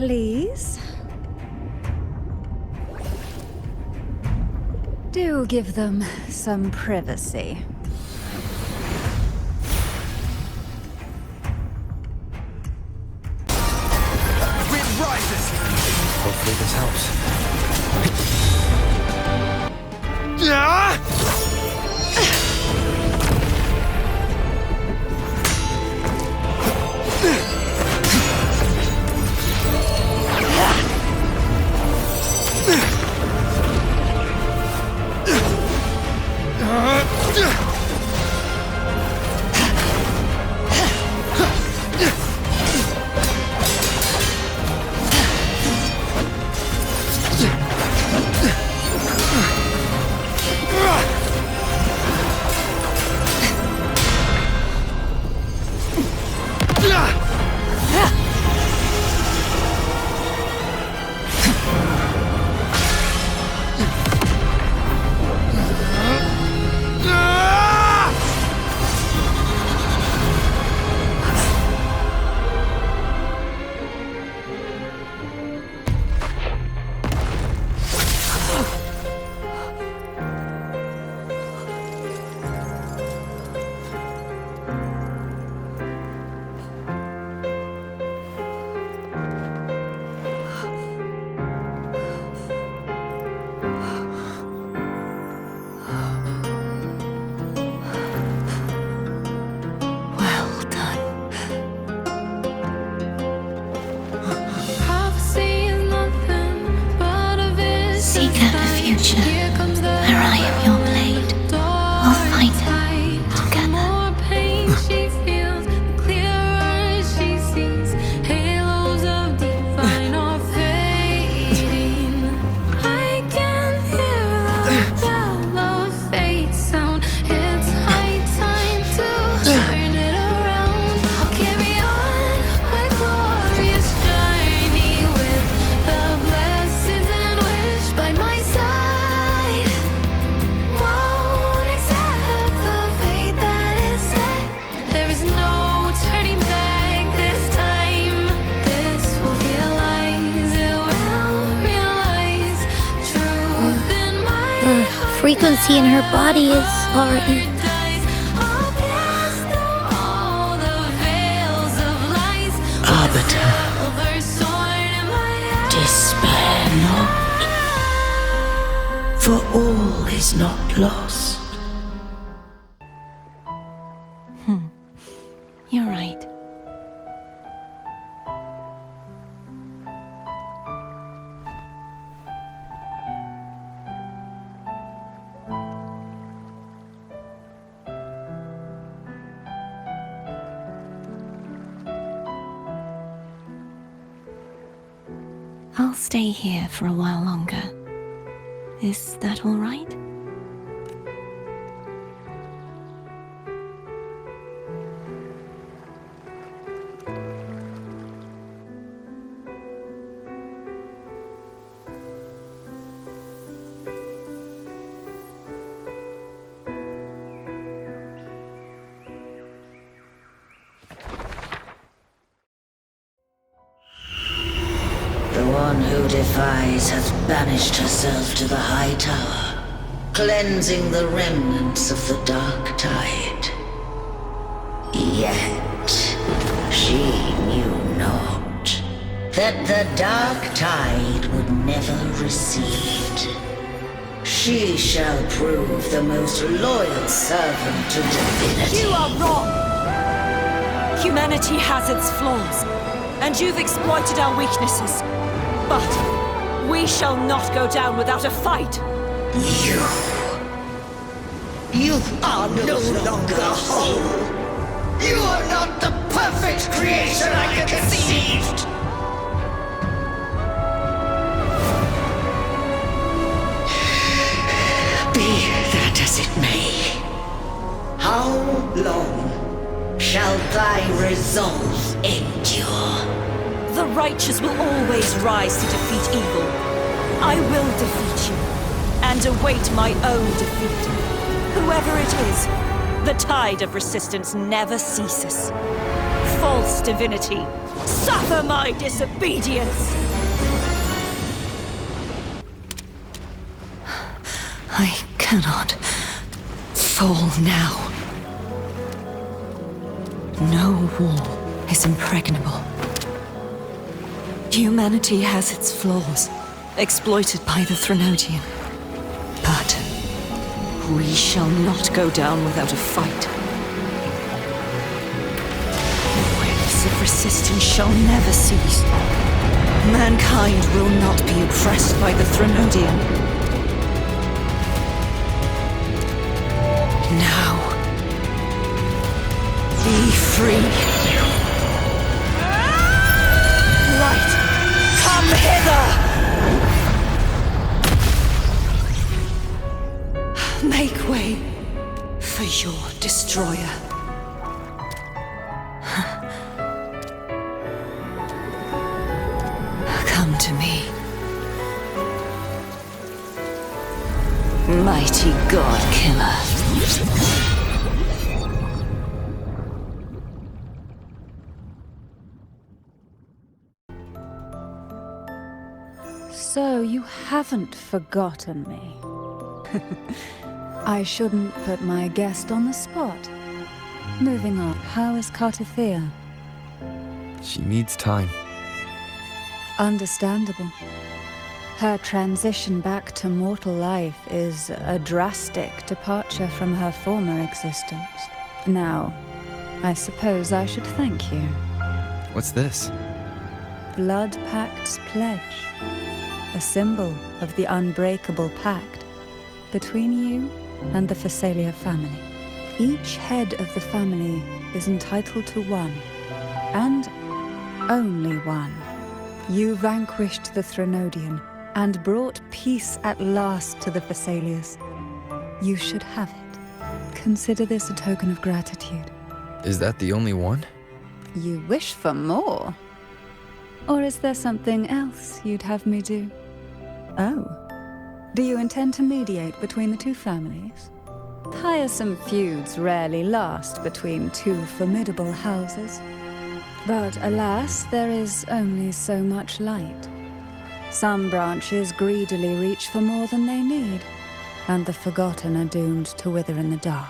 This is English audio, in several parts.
please. Do give them some privacy. Wind rises! Hopefully this helps. Yeah! Seek out the future, where I am your blade. We'll find it together. Frequency in her body is already... Arbiter, despair not, for all is not lost. You're right. I'll stay here for a while longer. Is that all right? The one who defies has banished herself to the high tower, cleansing the remnants of the dark tide. Yet, she knew not that the dark tide would never recede. She shall prove the most loyal servant to divinity. You are wrong! Humanity has its flaws, and you've exploited our weaknesses. But we shall not go down without a fight! You are no longer whole! You are not the perfect creation I conceived! Be that as it may, how long shall thy resolve endure? The righteous will always rise to defeat evil. I will defeat you, and await my own defeat. Whoever it is, the tide of resistance never ceases. False divinity, Suffer my disobedience! I cannot fall now. No wall is impregnable. Humanity has its flaws, exploited by the Threnodian. But we shall not go down without a fight. Waves of resistance shall never cease. Mankind will not be oppressed by the Threnodian. Now, be free. Light, come hither! Make way for your destroyer. Come to me. Mighty God Killer. So you haven't forgotten me. I shouldn't put my guest on the spot. Moving on, how is Cartathea? She needs time. Understandable. Her transition back to mortal life is a drastic departure from her former existence. Now, I suppose I should thank you. What's this? Blood Pact's pledge. A symbol of the unbreakable pact between you and the Phasalia family. Each head of the family is entitled to one, and only one. You vanquished the Threnodian and brought peace at last to the Phasalias. You should have it. Consider this a token of gratitude. Is that the only one? You wish for more? Or is there something else you'd have me do? Oh. Do you intend to mediate between the two families? Tiresome feuds rarely last between two formidable houses. But alas, there is only so much light. Some branches greedily reach for more than they need, and the forgotten are doomed to wither in the dark.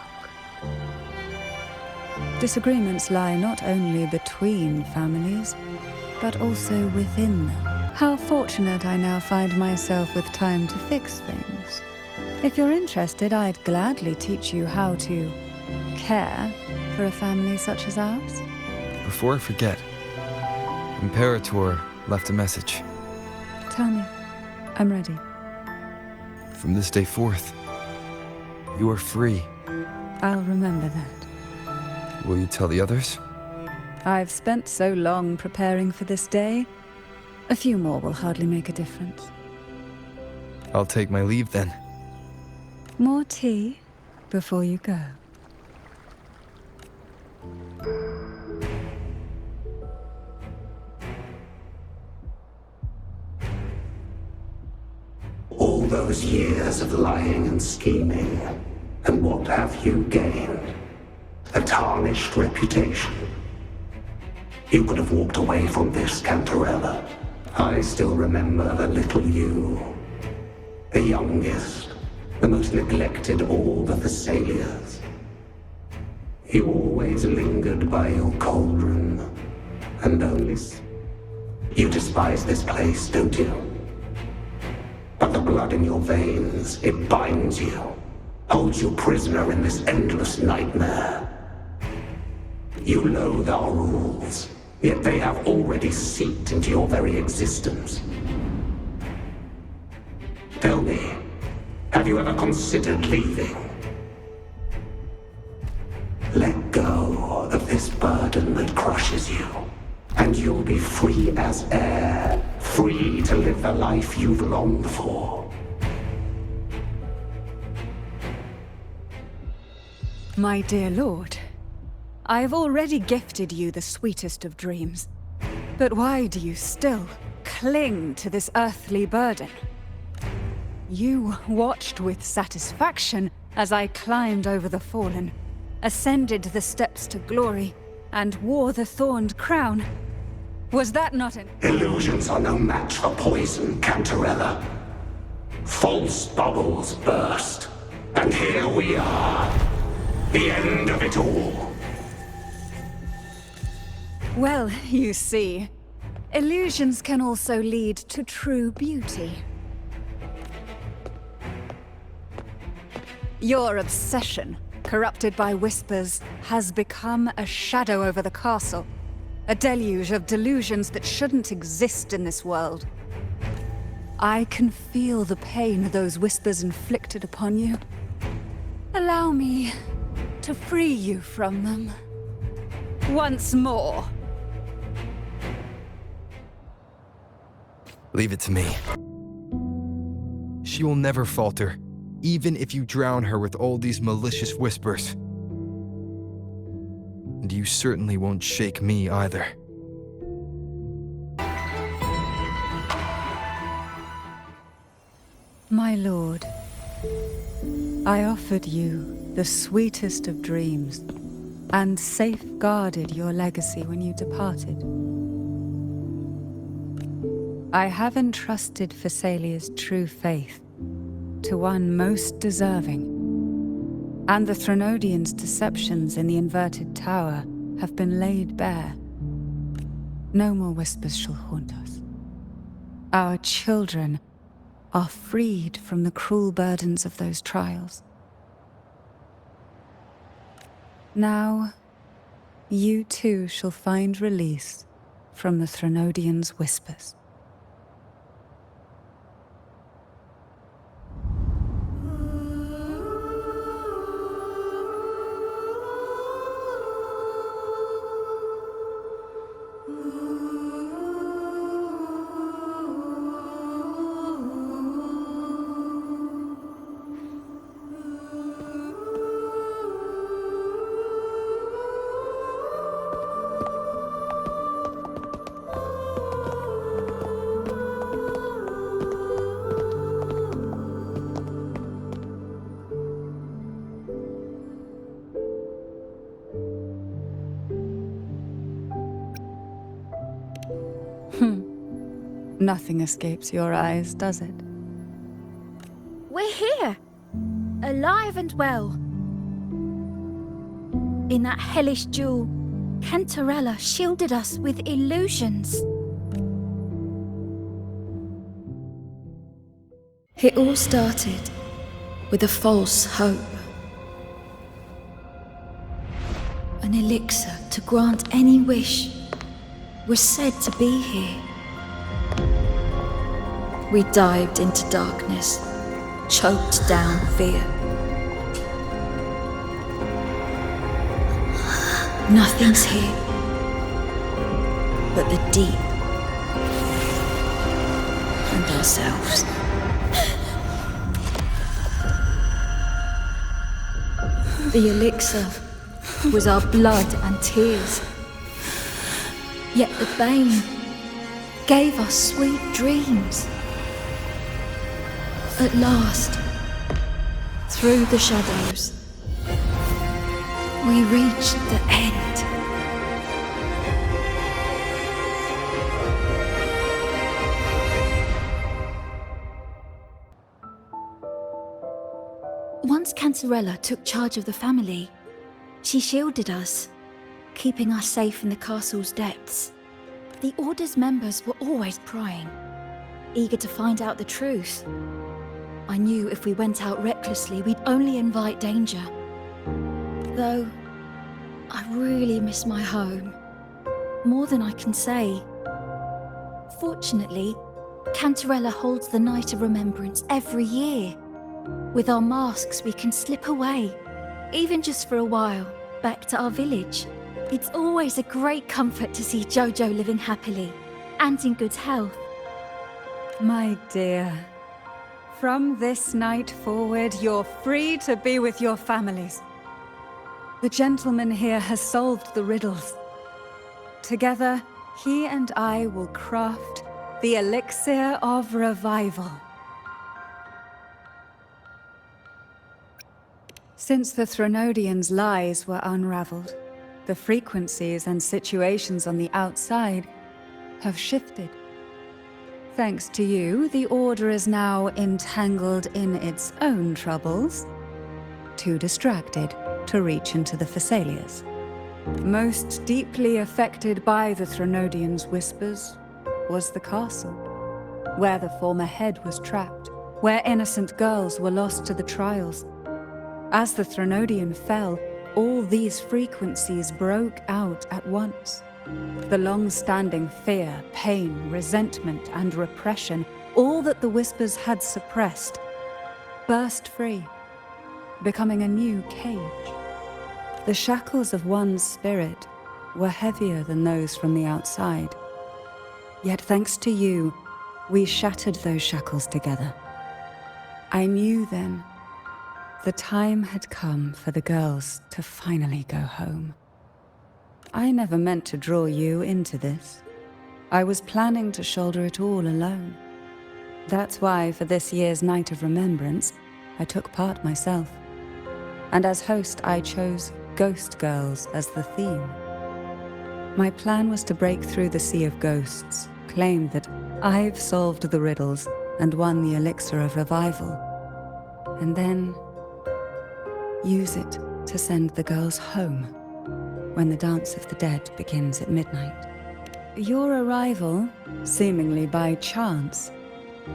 Disagreements lie not only between families, but also within them. How fortunate I now find myself with time to fix things. If you're interested, I'd gladly teach you how to care for a family such as ours. Before I forget, Imperator left a message. Tell me. I'm ready. From this day forth, you are free. I'll remember that. Will you tell the others? I've spent so long preparing for this day. A few more will hardly make a difference. I'll take my leave then. More tea before you go. All those years of lying and scheming, and what have you gained? A tarnished reputation. You could have walked away from this, Cantarella. I still remember the little you. The youngest, the most neglected of all the Thessalias. You always lingered by your cauldron, and only... You despise this place, don't you? But the blood in your veins, it binds you, holds you prisoner in this endless nightmare. You loathe our rules, yet they have already seeped into your very existence. Tell me, have you ever considered leaving? Let go of this burden that crushes you, and you'll be free as air, free to live the life you've longed for. My dear lord, I have already gifted you the sweetest of dreams. But why do you still cling to this earthly burden? You watched with satisfaction as I climbed over the fallen, ascended the steps to glory, and wore the thorned crown. Was that not an... Illusions are no match for poison, Cantarella. False bubbles burst, and here we are. The end of it all. Well, you see, illusions can also lead to true beauty. Your obsession, corrupted by whispers, has become a shadow over the castle. A deluge of delusions that shouldn't exist in this world. I can feel the pain those whispers inflicted upon you. Allow me to free you from them. Once more. Leave it to me. She will never falter, even if you drown her with all these malicious whispers. And you certainly won't shake me either. My lord, I offered you the sweetest of dreams, and safeguarded your legacy when you departed. I have entrusted Phassalia's true faith to one most deserving, and the Threnodians' deceptions in the inverted tower have been laid bare. No more whispers shall haunt us. Our children are freed from the cruel burdens of those trials. Now, you too shall find release from the Threnodians' whispers. Nothing escapes your eyes, does it? We're here! Alive and well. In that hellish duel, Cantarella shielded us with illusions. It all started with a false hope. An elixir to grant any wish was said to be here. We dived into darkness, choked down fear. Nothing's here but the deep and ourselves. The elixir was our blood and tears. Yet the bane gave us sweet dreams. At last, through the shadows, we reached the end. Once Cantarella took charge of the family, she shielded us, keeping us safe in the castle's depths. The Order's members were always prying, eager to find out the truth. I knew if we went out recklessly, we'd only invite danger. Though, I really miss my home. More than I can say. Fortunately, Cantarella holds the Night of Remembrance every year. With our masks, we can slip away, even just for a while, back to our village. It's always a great comfort to see Jojo living happily, and in good health. My dear, from this night forward, you're free to be with your families. The gentleman here has solved the riddles. Together, he and I will craft the elixir of revival. Since the Threnodians' lies were unraveled, the frequencies and situations on the outside have shifted. Thanks to you, the Order is now entangled in its own troubles, too distracted to reach into the Thessalias. Most deeply affected by the Threnodians' whispers was the castle, where the former head was trapped, where innocent girls were lost to the trials. As the Threnodian fell, all these frequencies broke out at once. The long-standing fear, pain, resentment, and repression, all that the whispers had suppressed, burst free, becoming a new cage. The shackles of one's spirit were heavier than those from the outside. Yet thanks to you, we shattered those shackles together. I knew then the time had come for the girls to finally go home. I never meant to draw you into this. I was planning to shoulder it all alone. That's why for this year's Night of Remembrance, I took part myself. And as host, I chose Ghost Girls as the theme. My plan was to break through the sea of ghosts, claim that I've solved the riddles and won the elixir of revival, and then use it to send the girls home when the Dance of the Dead begins at midnight. Your arrival, seemingly by chance,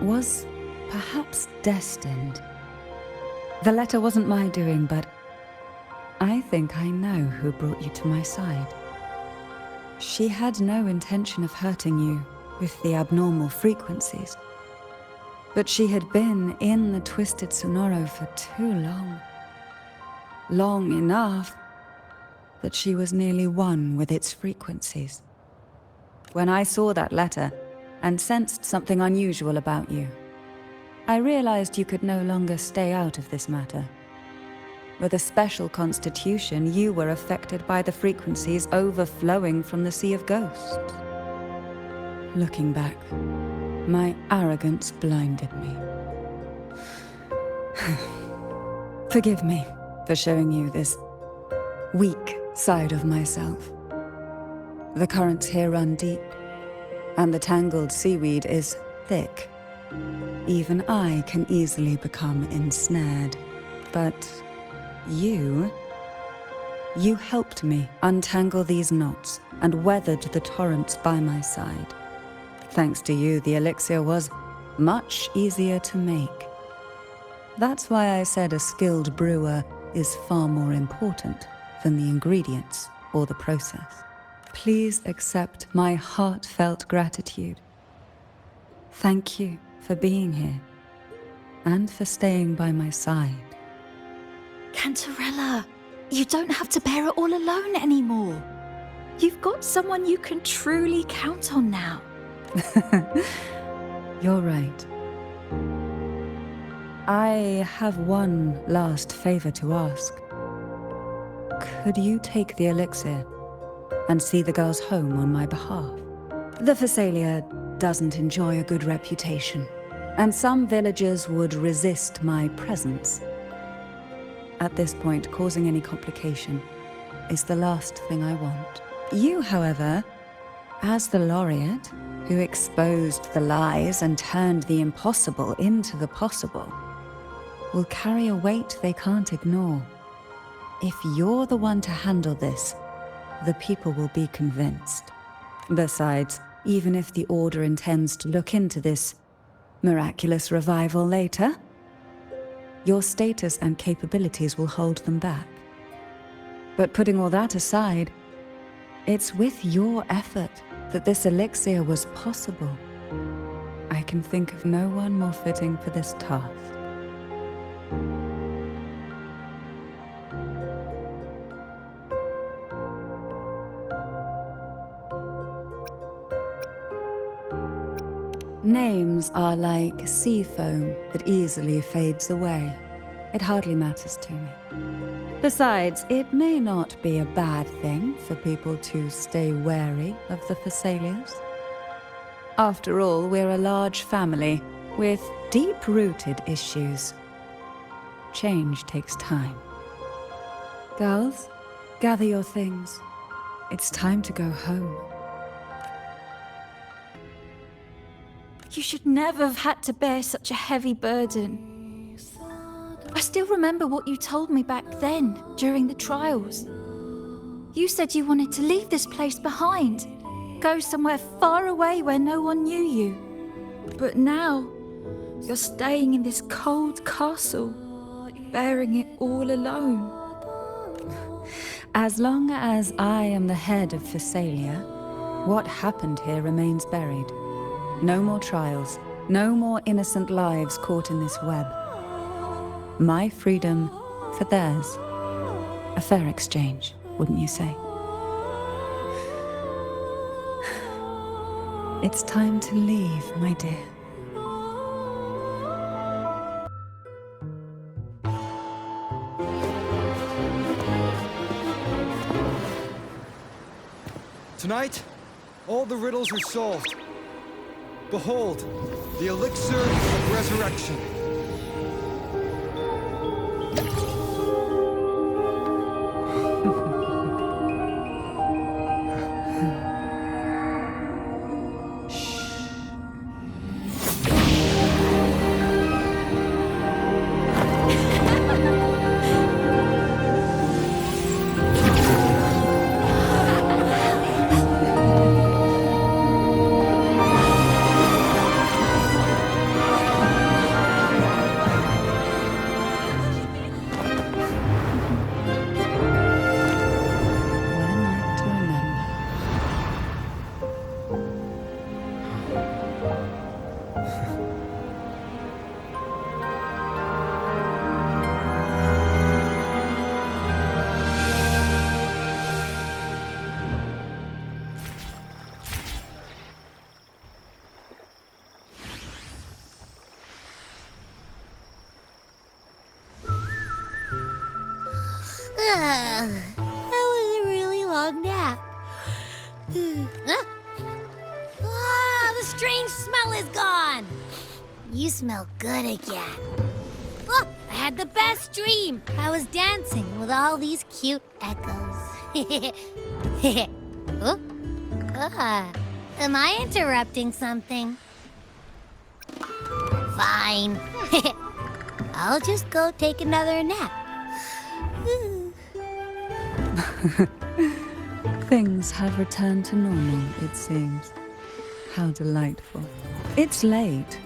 was perhaps destined. The letter wasn't my doing, but I think I know who brought you to my side. She had no intention of hurting you with the abnormal frequencies, but she had been in the Twisted Sonoro for too long. Long enough that she was nearly one with its frequencies. When I saw that letter and sensed something unusual about you, I realized you could no longer stay out of this matter. With a special constitution, you were affected by the frequencies overflowing from the Sea of Ghosts. Looking back, my arrogance blinded me. Forgive me for showing you this weak side of myself. The currents here run deep, and the tangled seaweed is thick. Even I can easily become ensnared, but you helped me untangle these knots and weathered the torrents by my side. Thanks to you, the elixir was much easier to make. That's why I said a skilled brewer is far more important than the ingredients or the process. Please accept my heartfelt gratitude. Thank you for being here and for staying by my side. Cantarella, you don't have to bear it all alone anymore. You've got someone you can truly count on now. You're right. I have one last favor to ask. Could you take the elixir and see the girls home on my behalf? The Thessalia doesn't enjoy a good reputation, and some villagers would resist my presence. At this point, causing any complication is the last thing I want. You, however, as the laureate who exposed the lies and turned the impossible into the possible, will carry a weight they can't ignore. If you're the one to handle this, the people will be convinced. Besides, even if the Order intends to look into this miraculous revival later, your status and capabilities will hold them back. But putting all that aside, it's with your effort that this elixir was possible. I can think of no one more fitting for this task. Names are like sea foam that easily fades away. It hardly matters to me. Besides, it may not be a bad thing for people to stay wary of the Thessalians. After all, we're a large family with deep-rooted issues. Change takes time. Girls, gather your things. It's time to go home. You should never have had to bear such a heavy burden. I still remember what you told me back then, during the trials. You said you wanted to leave this place behind, go somewhere far away where no one knew you. But now, you're staying in this cold castle, bearing it all alone. As long as I am the head of Thessalia, what happened here remains buried. No more trials, no more innocent lives caught in this web. My freedom for theirs. A fair exchange, wouldn't you say? It's time to leave, my dear. Tonight, all the riddles are solved. Behold, the elixir of resurrection. That was a really long nap. The strange smell is gone. You smell good again. Look, I had the best dream. I was dancing with all these cute echoes. Am I interrupting something? Fine. I'll just go take another nap. Things have returned to normal, it seems. How delightful. It's late.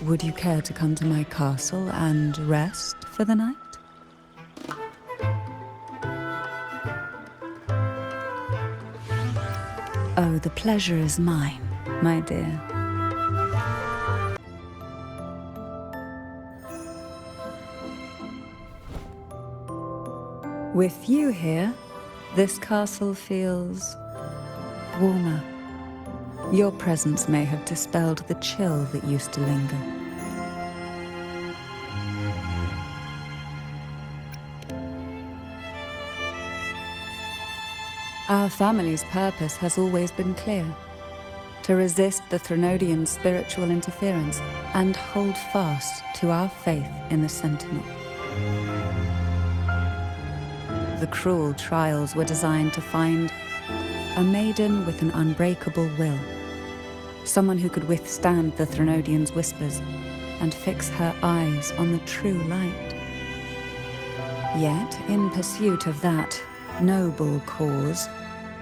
Would you care to come to my castle and rest for the night? Oh, the pleasure is mine, my dear. With you here, this castle feels warmer. Your presence may have dispelled the chill that used to linger. Our family's purpose has always been clear: to resist the Threnodian spiritual interference and hold fast to our faith in the Sentinel. The cruel trials were designed to find a maiden with an unbreakable will, someone who could withstand the Threnodian's whispers and fix her eyes on the true light. Yet, in pursuit of that noble cause,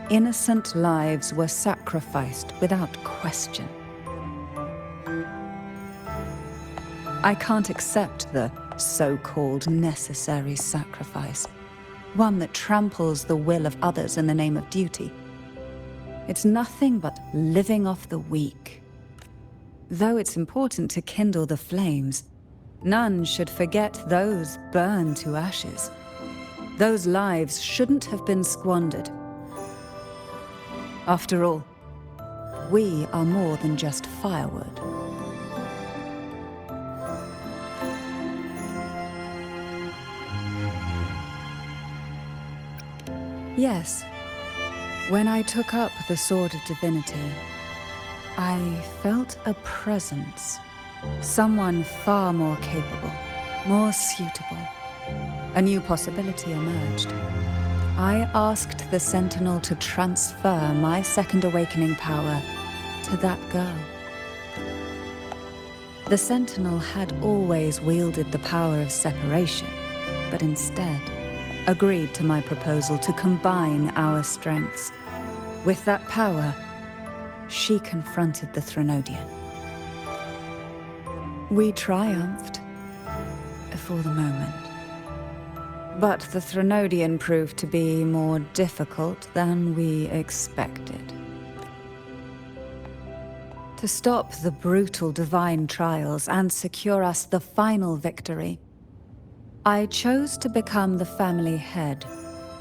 innocent lives were sacrificed without question. I can't accept the so-called necessary sacrifice, one that tramples the will of others in the name of duty. It's nothing but living off the weak. Though it's important to kindle the flames, none should forget those burned to ashes. Those lives shouldn't have been squandered. After all, we are more than just firewood. Yes, when I took up the Sword of Divinity, I felt a presence. Someone far more capable, more suitable. A new possibility emerged. I asked the Sentinel to transfer my second awakening power to that girl. The Sentinel had always wielded the power of separation, but instead agreed to my proposal to combine our strengths. With that power, she confronted the Threnodian. We triumphed, for the moment. But the Threnodian proved to be more difficult than we expected. To stop the brutal divine trials and secure us the final victory, I chose to become the family head,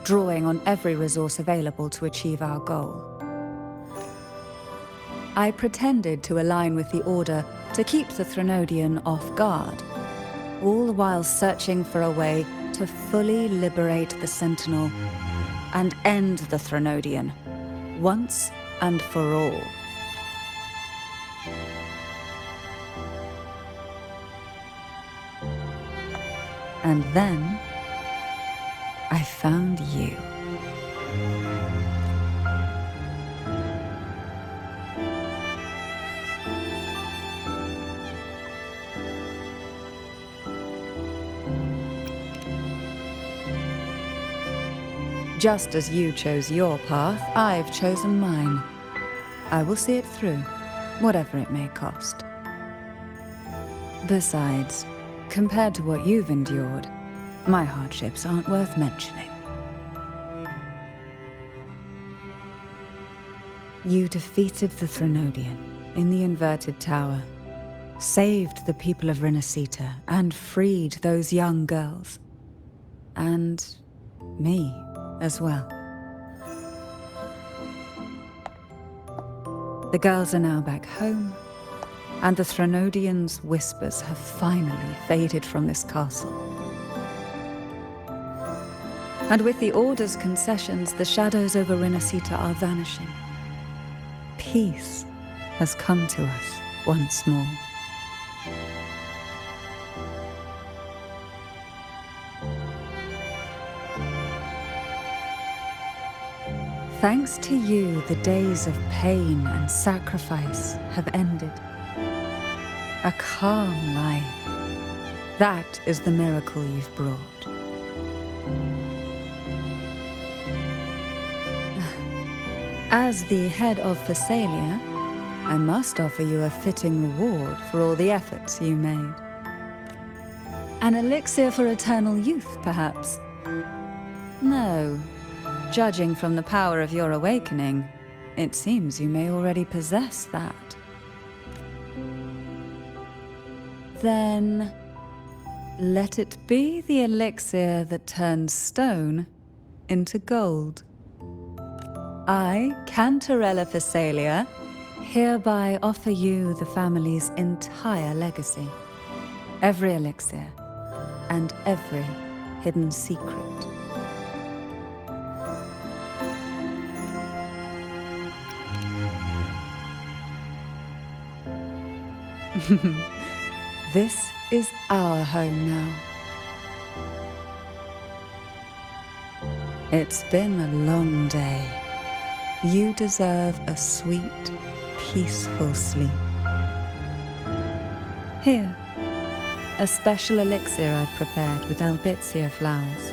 drawing on every resource available to achieve our goal. I pretended to align with the Order to keep the Threnodian off guard, all the while searching for a way to fully liberate the Sentinel and end the Threnodian, once and for all. And then I found you. Just as you chose your path, I've chosen mine. I will see it through, whatever it may cost. Besides, compared to what you've endured, my hardships aren't worth mentioning. You defeated the Threnodian in the Inverted Tower, saved the people of Renacita, and freed those young girls. And me as well. The girls are now back home, and the Threnodian's whispers have finally faded from this castle. And with the Order's concessions, the shadows over Renacita are vanishing. Peace has come to us once more. Thanks to you, the days of pain and sacrifice have ended. A calm life. That is the miracle you've brought. As the head of Thessalia, I must offer you a fitting reward for all the efforts you made. An elixir for eternal youth, perhaps? No. Judging from the power of your awakening, it seems you may already possess that. Then, let it be the elixir that turns stone into gold. I, Cantarella Thessalia, hereby offer you the family's entire legacy. Every elixir and every hidden secret. This is our home now. It's been a long day. You deserve a sweet, peaceful sleep. Here, a special elixir I've prepared with albizia flowers.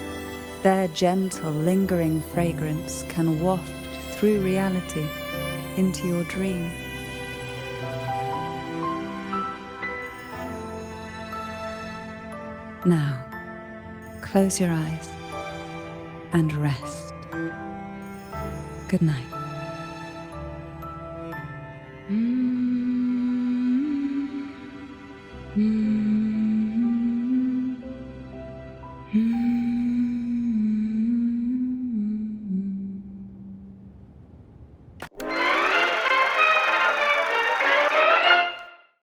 Their gentle, lingering fragrance can waft through reality into your dream. Now, close your eyes and rest. Good night.